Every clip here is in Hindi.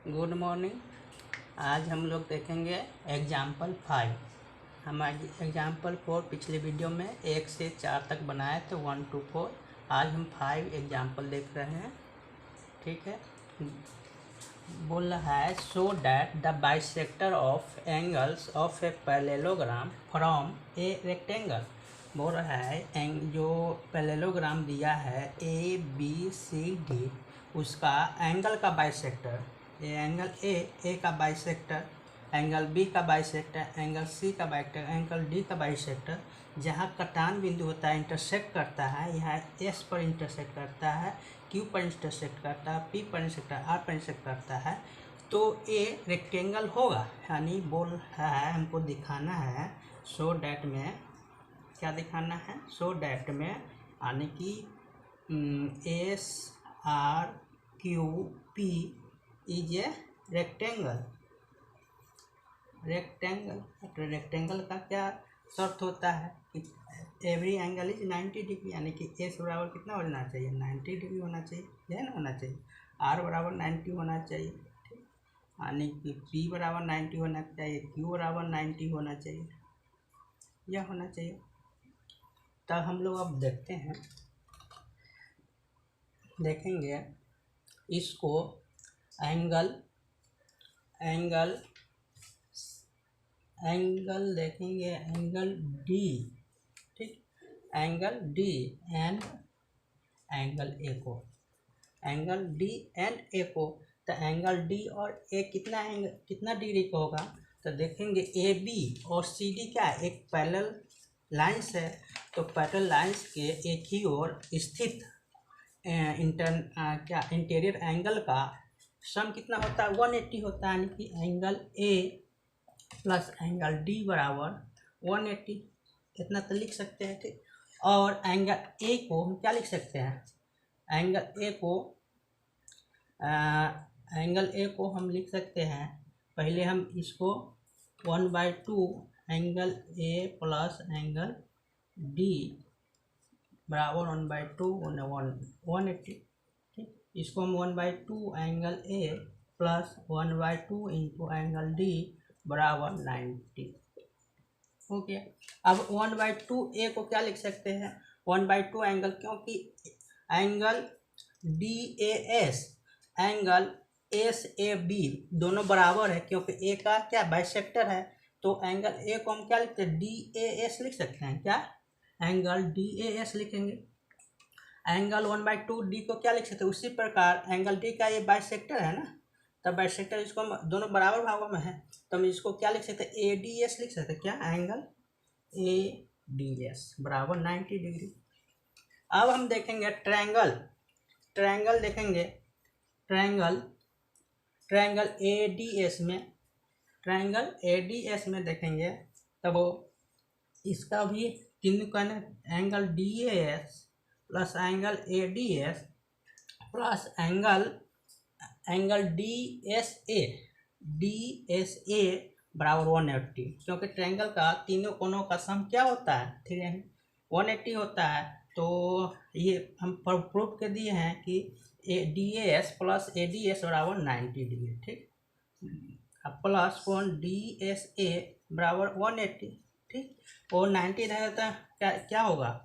Good morning. आज हम लोग देखेंगे एग्जाम्पल 5। हमारे एग्जाम्पल 4 पिछले वीडियो में 1 से 4 तक बनाए थे, 1 to 4। आज हम 5 एग्जाम्पल देख रहे हैं। ठीक है, बोल रहा है show that the bisector of angles of a parallelogram from a rectangle. बोल रहा है जो पैरेललोग्राम दिया है ABCD, उसका एंगल का बाइसेक्टर, ये एंगल ए का बाइसेक्टर, एंगल बी का बाइसेक्टर, एंगल सी का बाइसेक्टर, एंगल डी का बाइसेक्टर, जहाँ कटान बिंदु होता है, इंटरसेक्ट करता है, यहाँ एस पर इंटरसेक्ट करता है, क्यू पर इंटरसेक्ट करता है, पी पर इंटरसेक्ट, आर पर इंटरसेक्ट करता है, तो ये रेक्टेंगल होगा। यानी बोल रहा है हमको दिखाना है शो डैट में, क्या दिखाना है, शो डैट में, यानी कि S R Q P is a rectangle. Rectangle का क्या शर्त होता है कि एवरी एंगल इज 90 डिग्री, यानी कि एस बराबर कितना होना चाहिए, 90 डिग्री होना चाहिए, यह ना होना चाहिए। आर बराबर 90 होना चाहिए, ठीक, यानी कि पी बराबर 90 होना चाहिए, क्यू बराबर 90 होना चाहिए, यह होना चाहिए। तब हम लोग अब देखते हैं, देखेंगे इसको एंगल देखेंगे, एंगल डी, ठीक, angle D and angle A को, एंगल डी एंड ए को। तो एंगल डी और ए कितना डिग्री का होगा, तो देखेंगे ए बी और सी डी क्या है, एक पैरेलल लाइंस है, तो पैरेलल लाइंस के एक ही ओर स्थित इंटीरियर एंगल का सम कितना होता है, 180 होता है, यानी कि angle A plus angle D बराबर 180, इतना तो लिख सकते हैं, ठीक। और एंगल ए को हम क्या लिख सकते हैं, एंगल ए को हम लिख सकते हैं, पहले हम इसको 1/2 angle A plus angle D बराबर 1/2 180, ठीक। इसको हम 1/2 angle A plus 1/2 into angle D बराबर 90 हो गया। अब 1/2 ए को क्या लिख सकते हैं, 1/2 एंगल, क्योंकि angle D A S angle S A B दोनों बराबर है, क्योंकि ए का क्या बाइसेक्टर है, तो एंगल ए को हम क्या लिखते हैं, डी ए एस लिख सकते हैं, क्या, एंगल डी ए एस लिखेंगे। एंगल 1/2 डी को क्या लिख सकते हैं, उसी प्रकार एंगल डी का ये बाइसेक्टर है ना, तब बाइसेक्टर इसको हम दोनों बराबर भागों में है, तो हम इसको क्या लिख सकते हैं, ए डी एस लिख सकते हैं, क्या, एंगल ए डी एस बराबर 90 डिग्री। अब हम देखेंगे ट्रायंगल देखेंगे, ट्रायंगल ए डी एस में देखेंगे, तब इसका भी तीनों का angle D S plus angle A D S plus angle D S A बराबर 180, क्योंकि ट्रायंगल का तीनों कोनों का सम क्या होता है, 180 होता है। तो ये हम प्रूफ के दिए हैं कि D S plus A D S बराबर 90 डिग्री, ठीक, प्लस 1 डी एस ए बराबर 180, ठीक, और 90 रहेगा तो क्या होगा,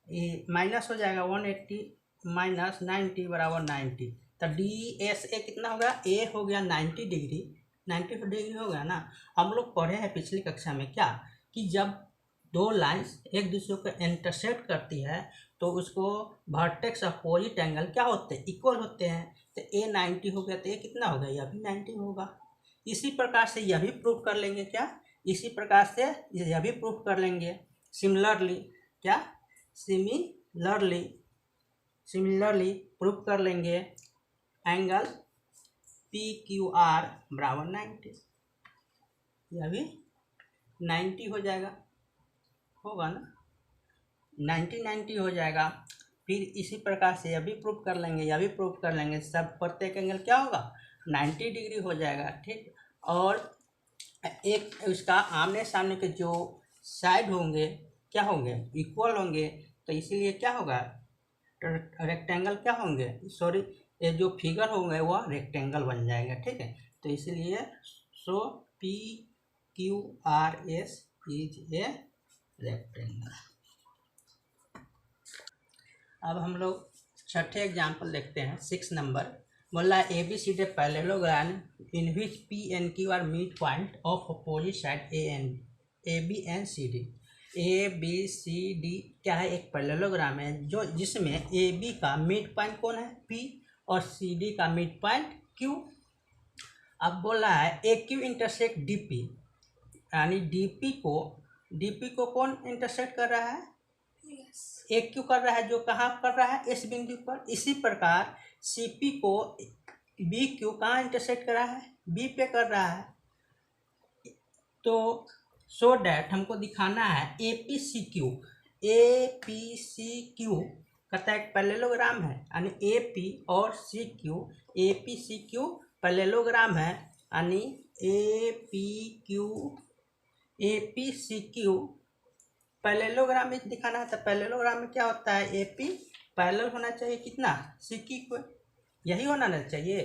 ये माइनस हो जाएगा, 180 माइनस 90 बराबर 90, तो डी एस ए कितना होगा, ए हो गया 90 डिग्री हो गया ना। हम लोग पढ़े हैं पिछली कक्षा में क्या, कि जब दो लाइंस एक दूसरे को इंटरसेक्ट करती है तो उसको वर्टेक्स अपोजिट एंगल क्या होते हैं, इक्वल होते हैं, तो ए 90 हो गया, तो ये कितना होगा, यह भी 90 होगा। इसी प्रकार से यह भी प्रूफ कर लेंगे, क्या, इसी प्रकार से यह भी प्रूफ कर लेंगे। सिमिलरली क्या, सिमिलरली प्रूफ कर लेंगे एंगल पी क्यू आर बराबर 90, यह भी 90 हो जाएगा, होगा ना, 90 हो जाएगा। फिर इसी प्रकार से यह भी प्रूफ कर लेंगे, सब प्रत्येक एंगल क्या होगा, 90 डिग्री हो जाएगा, ठीक। और एक उसका आमने सामने के जो साइड होंगे क्या होंगे, इक्वल होंगे, तो इसीलिए क्या होगा, रेक्टेंगल क्या होंगे, सॉरी, ये जो फिगर होगा वह रेक्टेंगल बन जाएगा, ठीक है। तो इसलिए so P Q R S is a rectangle. अब हम लोग छठे एग्जाम्पल देखते हैं। 6 नंबर बोला A B C D parallelogram in which P N Q R mid point of opposite side A B and C D. A B C D क्या है, एक पैरेललोग्राम है जो जिसमें ए बी का मिड पॉइंट कौन है, पी, और सी डी का मिड पॉइंट क्यू। अब बोला है A Q intersect D P, यानी डी पी को कौन इंटरसेक्ट कर रहा है, ए क्यू कर रहा है, जो कहाँ कर रहा है, एस बिंदु पर। इसी प्रकार सी पी को बी क्यू कहाँ इंटरसेक्ट कर रहा है, बी पे कर रहा है। तो सो डैट हमको दिखाना है ए पी सी क्यू कहता है एक पैरेललोग्राम है, यानी ए पी और सी क्यू पैरेललोग्राम है, यानी A P C Q parallelogram में दिखाना है। तो पैरेललोग्राम में क्या होता है, ए पी पैरेलल होना चाहिए कितना, सी क्यू को, यही होना चाहिए।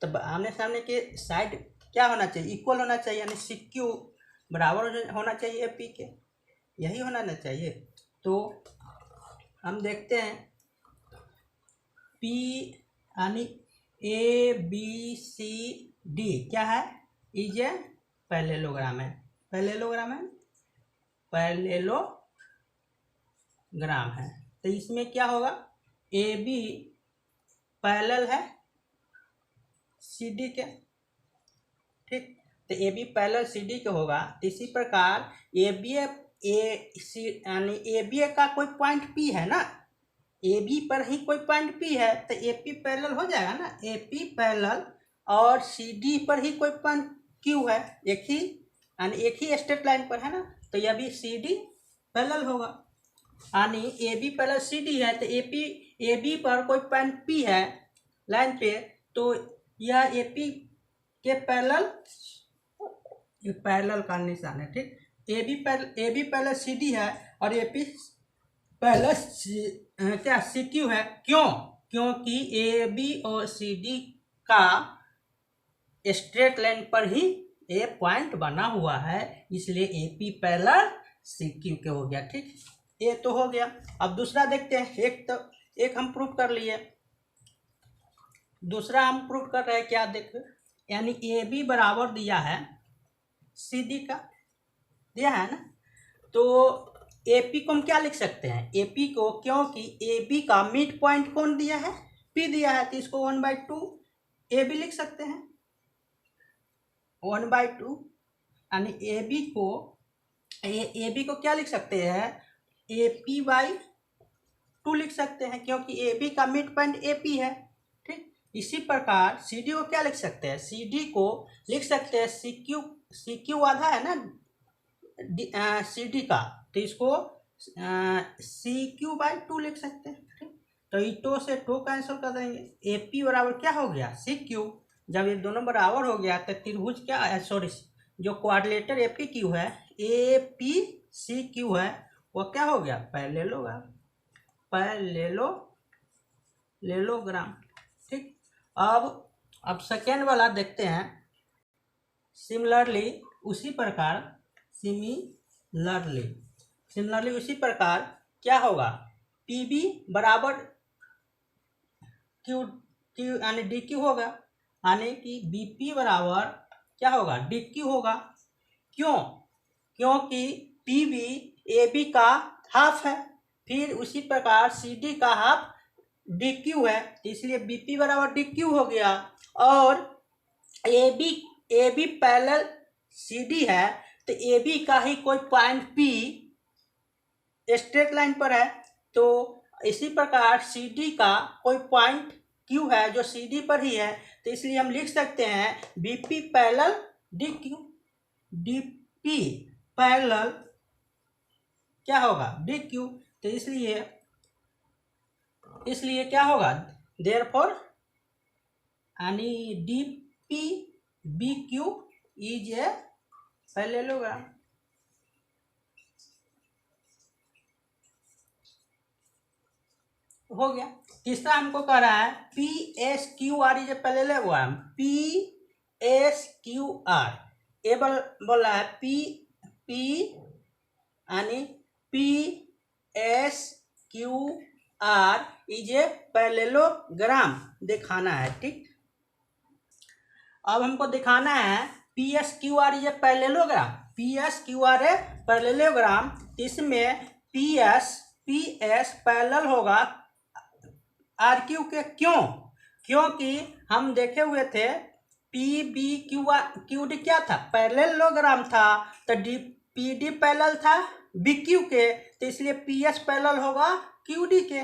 तो आमने सामने के साइड क्या होना चाहिए, इक्वल होना चाहिए, यानी सी क्यू बराबर होना चाहिए ए पी के, यही होना चाहिए। तो हम देखते हैं पी यानी ए बी सी डी क्या है, इज ए पैरेललोग्राम है, पैरेललोग्राम है। तो इसमें क्या होगा, ए बी पैरेलल है सी डी के, ठीक। तो A B parallel C D के होगा। तो इसी प्रकार ए बी यानी ए बी का कोई पॉइंट पी है ना, ए बी पर ही कोई पॉइंट पी है, तो ए पी पैरेलल हो जाएगा ना, ए पी पैरेलल, और सी डी पर ही कोई पॉइंट क्यू है, एक ही यानी एक ही स्ट्रेट लाइन पर है ना, तो यह भी सी डी पैरेलल होगा। यानी A B parallel C D है, तो ए बी पर कोई पॉइंट पी है लाइन पे, तो यह ए पी के पैरेलल का निशान है, ठीक। A B parallel C D है और ए पी पैरेलल क्या सी क्यू है, क्योंकि ए बी और सी डी का स्ट्रेट लाइन पर ही ए पॉइंट बना हुआ है, इसलिए A P parallel C Q के हो गया, ठीक। ये तो हो गया। अब दूसरा देखते हैं। एक हम प्रूफ कर लिए, दूसरा हम प्रूफ कर रहे हैं, क्या देखो, यानी ए बी बराबर दिया है सी डी का, दिया है ना। तो ए पी को हम क्या लिख सकते हैं, ए पी को, क्योंकि ए बी का मिड पॉइंट कौन दिया है, पी दिया है, तो इसको 1/2 ए बी लिख सकते हैं, 1/2, यानी ए बी को क्या लिख सकते हैं, ए पी बाई 2 लिख सकते हैं, क्योंकि ए बी का मिड पॉइंट ए पी है, ठीक। इसी प्रकार सी डी को क्या लिख सकते हैं, सी डी को लिख सकते हैं सी क्यू आधा है ना सी डी का, तो इसको सी क्यू बाई 2 लिख सकते हैं, ठीक। तो इटो से टो कैंसिल कर देंगे, ए पी बराबर क्या हो गया, सी क्यू। जब ये दोनों बराबर हो गया तो त्रिभुज क्या है, सॉरी, जो क्वाड्रिलेटर ए पी क्यू है, ए पी सी क्यू है, वो क्या हो गया, पैरेललोग्राम, ठीक। अब सेकेंड वाला देखते हैं। सिमिलरली उसी प्रकार क्या होगा, पी बी बराबर क्यू यानी डी क्यू होगा, यानी कि बी पी बराबर क्या होगा, डी क्यू होगा। क्योंकि पी बी ए बी का हाफ है, फिर उसी प्रकार सी डी का हाफ डी क्यू है, तो इसलिए बी पी बराबर डी क्यू हो गया। और A B parallel C D है, तो ए बी का ही कोई पॉइंट पी स्ट्रेट लाइन पर है, तो इसी प्रकार सी डी का कोई पॉइंट क्यू है जो सी डी पर ही है, तो इसलिए हम लिख सकते हैं B P parallel D Q, D P parallel क्या होगा, डी क्यू। तो इसलिए क्या होगा, देयरफॉर यानी D P B Q is a parallelogram. हो गया। तीसरा हमको कह रहा है पी एस क्यू आर, ये पहले ले हुआ है पी एस क्यू आर, ये बोल रहा है पी यानी P S Q R is a parallelogram दिखाना है। ठीक, अब हमको दिखाना है P S Q R is a parallelogram, P S Q R है पैरेललोग्राम, इसमें पी एस पैरेलल होगा आर क्यू के। क्यों? क्योंकि हम देखे हुए थे पी बी क्यू डी क्या था, पैरेललोग्राम था, तो डी पी डी पैरेलल था बी क्यू के, तो इसलिए पी एस पैरेलल होगा क्यू डी के,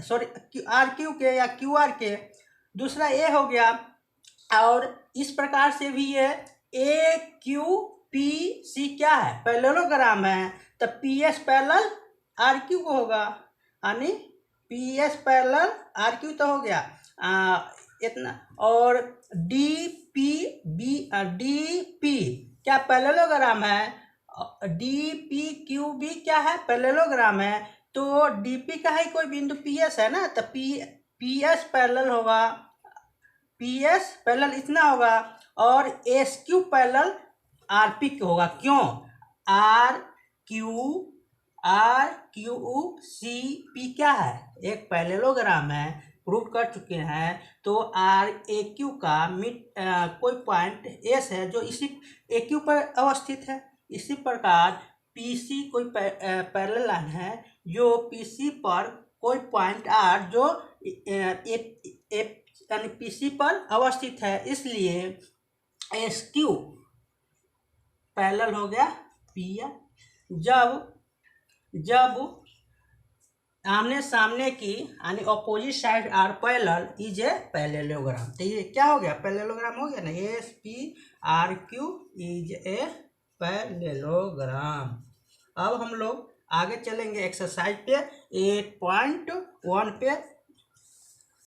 सॉरी आर क्यू के या क्यू आर के। दूसरा ए हो गया, और इस प्रकार से भी ये ए क्यू पी सी क्या है, पैरेललोग्राम है, तो P S parallel R Q को होगा, यानी P S parallel R Q तो हो गया इतना। और डी पी क्या पैरेललोग्राम है, डी पी क्यू बी क्या है, पैरेललोग्राम है, तो डी पी का ही कोई बिंदु पी एस है ना, तो पी एस पैरेलल होगा, पी एस पैरेलल इतना होगा, और S Q parallel R P को होगा। क्यों? आर क्यू सी पी क्या है, एक पैरेललोग्राम है, प्रूव कर चुके हैं। तो आर ए क्यू का कोई पॉइंट एस है जो इसी ए क्यू पर अवस्थित है। इसी प्रकार पी सी कोई पैरेलल लाइन है जो पी सी पर कोई पॉइंट आर जो यानी पी सी पर अवस्थित है, इसलिए एस क्यू पैरेलल हो गया पी आर। जब आमने सामने की यानी opposite side are parallel is a parallelogram, तो ये क्या हो गया, पैरेललोग्राम हो गया ना, S P R Q is a parallelogram. अब हम लोग आगे चलेंगे एक्सरसाइज पे 8.1 पे।